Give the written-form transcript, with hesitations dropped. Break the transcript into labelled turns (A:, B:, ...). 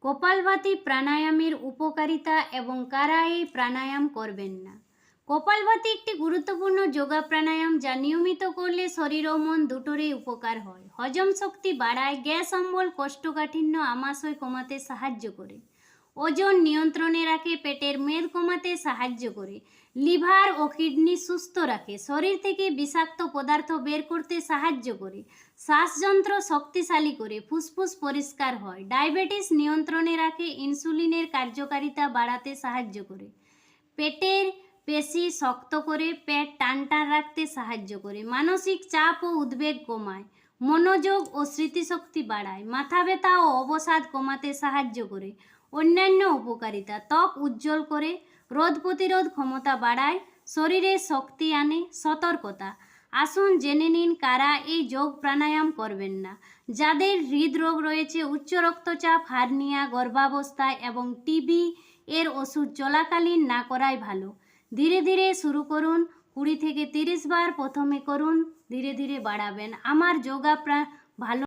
A: কপালভাতি প্রাণায়ামের উপকারিতা এবং কারা এই প্রাণায়াম করবেন না। কপালভাতি একটি গুরুত্বপূর্ণ যোগা প্রাণায়াম যা নিয়মিত করলে শরীর ও মন দুটোরই উপকার হয়। হজম শক্তি বাড়ায়, গ্যাস অম্বল, কোষ্ঠকাঠিন্য, আমাশয় কমাতে সাহায্য করে, ওজন নিয়ন্ত্রণে রাখে, পেটের মেদ কমাতে সাহায্য করে, লিভার ও কিডনি সুস্থ রাখে, শরীর থেকে বিষাক্ত পদার্থ বের করতে সাহায্য করে, শ্বাসযন্ত্র শক্তিশালী করে, ফুসফুস পরিষ্কার হয়, ডায়াবেটিস নিয়ন্ত্রণে রাখে, ইনসুলিনের কার্যকারিতা বাড়াতে সাহায্য করে, পেটের পেশি শক্ত করে পেট টান টান রাখতে সাহায্য করে, মানসিক চাপ ও উদ্বেগ কমায়, মনোযোগ ও স্মৃতিশক্তি বাড়ায়, মাথা ব্যথা ও অবসাদ কমাতে সাহায্য করে। অন্যান্য উপকারিতা: ত্বক উজ্জ্বল করে, রোগ প্রতিরোধ ক্ষমতা বাড়ায়, শরীরে শক্তি আনে। সতর্কতা: আসুন জেনে নিন কারা এই যোগ প্রাণায়াম করবেন না। যাদের হৃদরোগ রয়েছে, উচ্চ রক্তচাপ, হার্নিয়া, গর্ভাবস্থায় এবং টিবি এর ওষুধ চলাকালীন না করাই ভালো। ধীরে ধীরে শুরু করুন, 20 থেকে 30 বার প্রথমে করুন, ধীরে ধীরে বাড়াবেন। আমার যোগা ভালো